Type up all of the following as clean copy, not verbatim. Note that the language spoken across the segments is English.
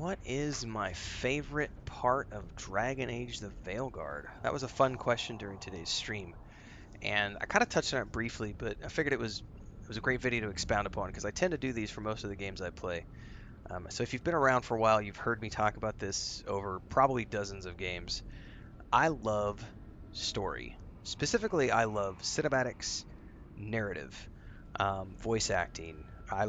What is my favorite part of Dragon Age the Veilguard? That was a fun question during today's stream, and I kind of touched on it briefly, but I figured it was a great video to expound upon because I tend to do these for most of the games I play. So if you've been around for a while, you've heard me talk about this over probably dozens of games. I love story. Specifically, I love cinematics, narrative, voice acting. I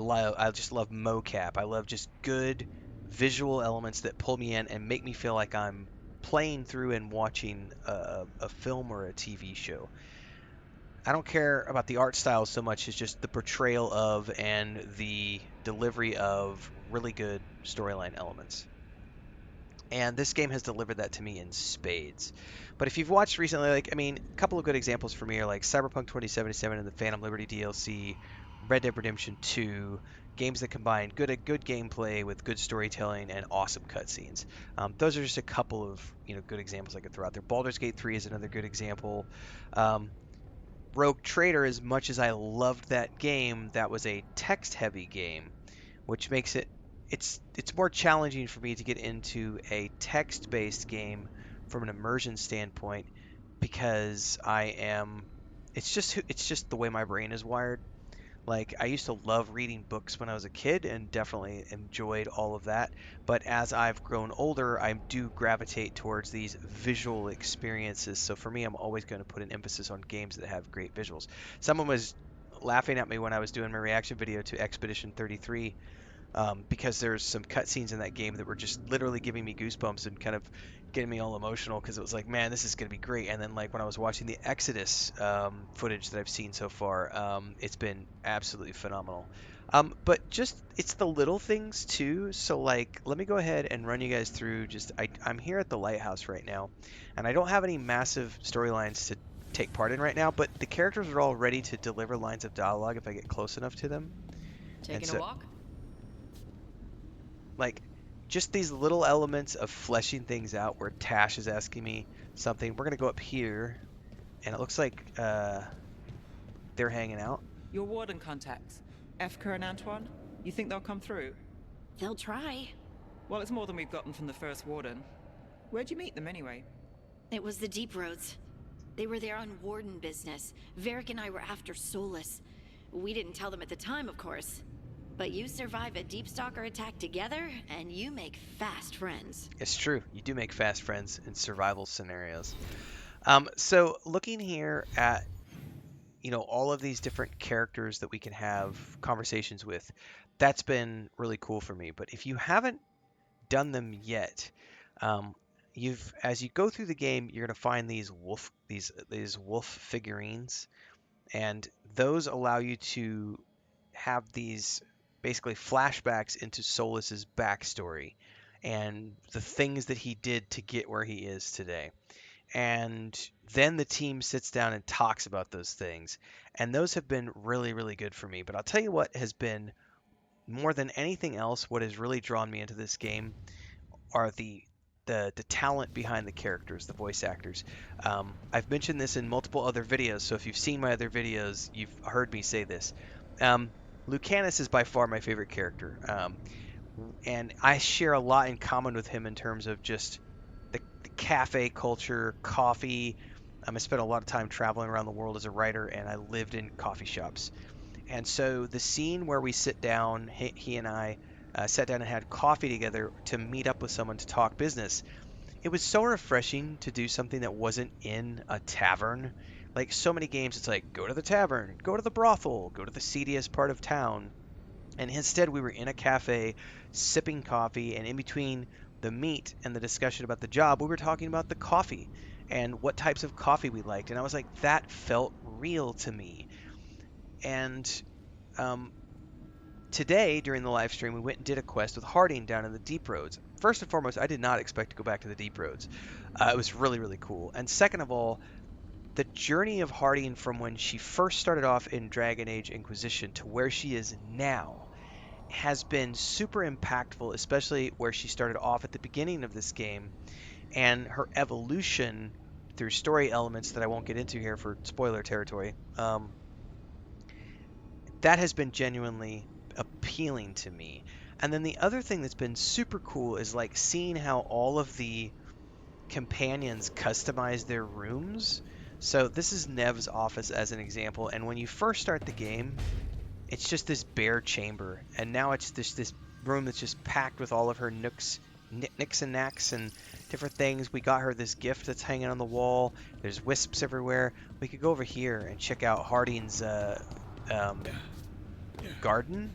just love mocap. I love just good visual elements that pull me in and make me feel like I'm playing through and watching a film or a TV show. I don't care about the art style so much as just the portrayal of and the delivery of really good storyline elements. And this game has delivered that to me in spades. But if you've watched recently, a couple of good examples for me are like Cyberpunk 2077 and the Phantom Liberty DLC, Red Dead Redemption 2, games that combine good gameplay with good storytelling and awesome cutscenes. Those are just a couple of good examples I could throw out there. Baldur's Gate 3 is another good example. Um, Rogue Trader, as much as I loved that game, that was a text-heavy game, which makes it's more challenging for me to get into a text-based game from an immersion standpoint because it's just the way my brain is wired. Like, I used to love reading books when I was a kid and definitely enjoyed all of that. But as I've grown older, I do gravitate towards these visual experiences. So for me, I'm always going to put an emphasis on games that have great visuals. Someone was laughing at me when I was doing my reaction video to Expedition 33, because there's some cutscenes in that game that were just literally giving me goosebumps and kind of getting me all emotional because it was like, man, this is going to be great. And then like when I was watching the Exodus footage that I've seen so far, it's been absolutely phenomenal. But just it's the little things too. So like, let me go ahead and run you guys through. I'm here at the lighthouse right now, and I don't have any massive storylines to take part in right now. But the characters are all ready to deliver lines of dialogue if I get close enough to them. And Taking a so walk? like just these little elements of fleshing things out where Tash is asking me something. We're gonna go up here, and it looks like they're hanging out. Your warden contacts, Efka and Antoine? You think they'll come through? They'll try. Well, it's more than we've gotten from the first warden. Where'd you meet them anyway? It was the Deep Roads. They were there on warden business. Varric and I were after Solus. We didn't tell them at the time, of course. But you survive a Deep Stalker attack together, and you make fast friends. It's true. You do make fast friends in survival scenarios. So looking here at all of these different characters that we can have conversations with, that's been really cool for me. But if you haven't done them yet, as you go through the game, you're gonna find these wolf figurines, and those allow you to have these basically flashbacks into Solus's backstory and the things that he did to get where he is today. And then the team sits down and talks about those things. And those have been really, really good for me. But I'll tell you what has been more than anything else, what has really drawn me into this game are the talent behind the characters, the voice actors. I've mentioned this in multiple other videos, so if you've seen my other videos, you've heard me say this. Lucanus is by far my favorite character, and I share a lot in common with him in terms of just the cafe culture, coffee. I spent a lot of time traveling around the world as a writer, and I lived in coffee shops. And so the scene where we sit down, he and I sat down and had coffee together to meet up with someone to talk business. It was so refreshing to do something that wasn't in a tavern. Like so many games, it's like go to the tavern, go to the brothel, go to the seediest part of town. And instead, we were in a cafe sipping coffee, and in between the meat and the discussion about the job, we were talking about the coffee and what types of coffee we liked. And I was like, that felt real to me. And um, today, during the live stream, we went and did a quest with Harding down in the Deep Roads. First and foremost, I did not expect to go back to the Deep Roads. It was really, really cool. And second of all, the journey of Harding from when she first started off in Dragon Age Inquisition to where she is now has been super impactful, especially where she started off at the beginning of this game and her evolution through story elements that I won't get into here for spoiler territory. That has been genuinely appealing to me. And then the other thing that's been super cool is like seeing how all of the companions customize their rooms. So this is Nev's office as an example, and when you first start the game, it's just this bare chamber, and now it's this room that's just packed with all of her nicks and knacks and different things. We got her this gift that's hanging on the wall. There's wisps everywhere. We could go over here and check out Harding's um, garden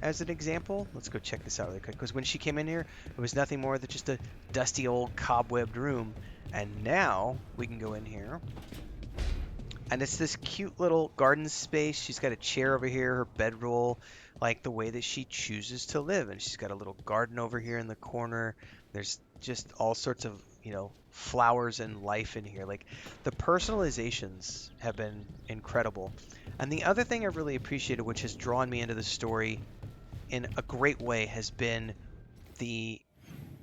as an example. Let's go check this out really quick, because when she came in here, it was nothing more than just a dusty old cobwebbed room, and now we can go in here. And it's this cute little garden space. She's got a chair over here, her bedroll, like the way that she chooses to live. And she's got a little garden over here in the corner. There's just all sorts of, flowers and life in here. Like the personalizations have been incredible. And the other thing I've really appreciated, which has drawn me into the story in a great way, has been the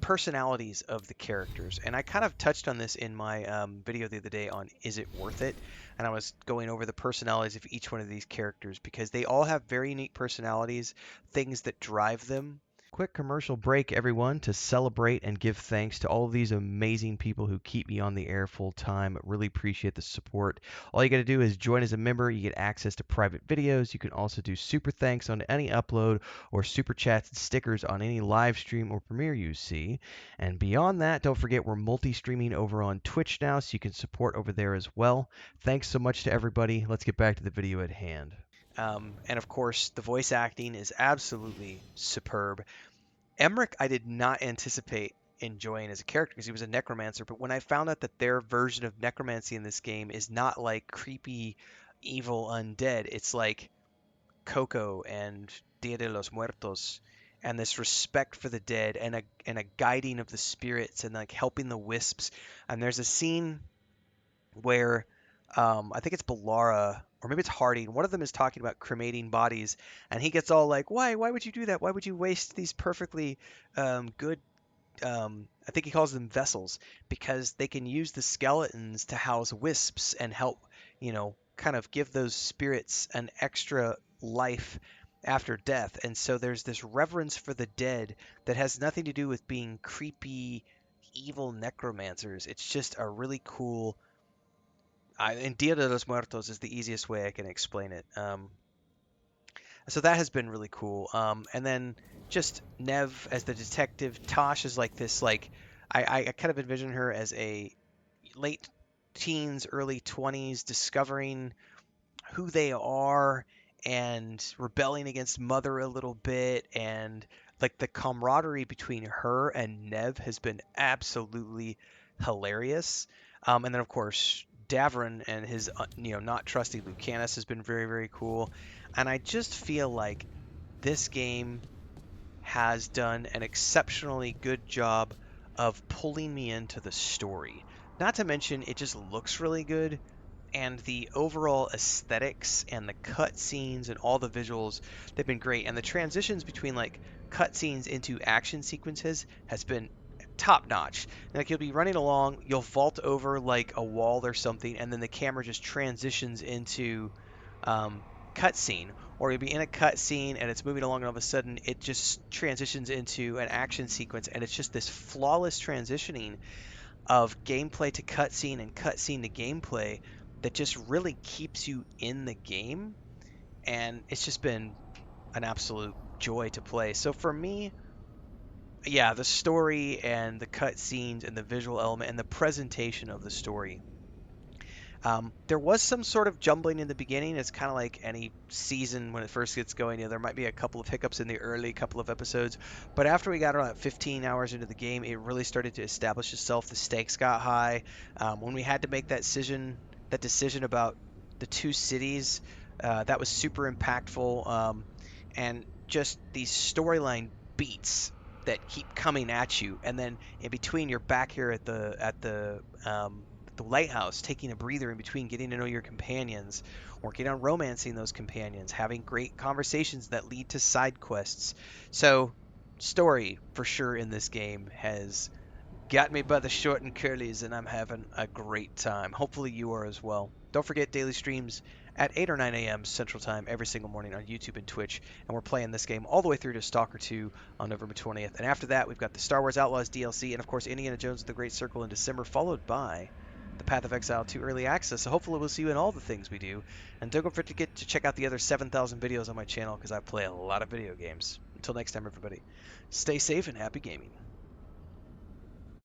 personalities of the characters. And I kind of touched on this in my video the other day on Is It Worth It? And I was going over the personalities of each one of these characters because they all have very unique personalities, things that drive them. Quick commercial break, everyone, to celebrate and give thanks to all of these amazing people who keep me on the air full time. Really appreciate the support. All you got to do is join as a member. You get access to private videos. You can also do super thanks on any upload or super chats and stickers on any live stream or premiere you see. And beyond that, don't forget we're multi-streaming over on Twitch now, so you can support over there as well. Thanks so much to everybody. Let's get back to the video at hand. And of course, the voice acting is absolutely superb. Emmerich, I did not anticipate enjoying as a character because he was a necromancer, but when I found out that their version of necromancy in this game is not like creepy, evil undead, it's like Coco and Dia de los Muertos, and this respect for the dead and a guiding of the spirits and like helping the wisps. And there's a scene where I think it's Ballara or maybe it's Harding. One of them is talking about cremating bodies, and he gets all like, "Why? Why would you do that? Why would you waste these perfectly good?" I think he calls them vessels because they can use the skeletons to house wisps and help, kind of give those spirits an extra life after death. And so there's this reverence for the dead that has nothing to do with being creepy, evil necromancers. It's just a really cool. And Dia de los Muertos is the easiest way I can explain it. So that has been really cool. And then just Nev as the detective. Tosh is like this, like, I kind of envision her as a late teens, early 20s, discovering who they are and rebelling against Mother a little bit. And like the camaraderie between her and Nev has been absolutely hilarious. And then, of course, Davrin and his, not trusting Lucanus has been very, very cool. And I just feel like this game has done an exceptionally good job of pulling me into the story. Not to mention, it just looks really good, and the overall aesthetics and the cutscenes and all the visuals, they've been great. And the transitions between like cutscenes into action sequences has been top notch. Like you'll be running along, you'll vault over like a wall or something, and then the camera just transitions into cutscene, or you'll be in a cutscene and it's moving along, and all of a sudden it just transitions into an action sequence, and it's just this flawless transitioning of gameplay to cutscene and cutscene to gameplay that just really keeps you in the game, and it's just been an absolute joy to play. So for me, yeah, the story and the cutscenes and the visual element and the presentation of the story. There was some sort of jumbling in the beginning. It's kind of like any season when it first gets going. There might be a couple of hiccups in the early couple of episodes, but after we got about 15 hours into the game, it really started to establish itself. The stakes got high. When we had to make that decision about the two cities, that was super impactful. And just these storyline beats that keep coming at you, and then in between, you're back here at the lighthouse, taking a breather in between, getting to know your companions, working on romancing those companions, having great conversations that lead to side quests. So, story for sure in this game has got me by the short and curlies, and I'm having a great time. Hopefully, you are as well. Don't forget daily streams at 8 or 9 a.m. Central Time every single morning on YouTube and Twitch. And we're playing this game all the way through to Stalker 2 on November 20th. And after that, we've got the Star Wars Outlaws DLC and, of course, Indiana Jones and the Great Circle in December, followed by the Path of Exile 2 Early Access. So hopefully we'll see you in all the things we do. And don't forget to check out the other 7,000 videos on my channel because I play a lot of video games. Until next time, everybody, stay safe and happy gaming.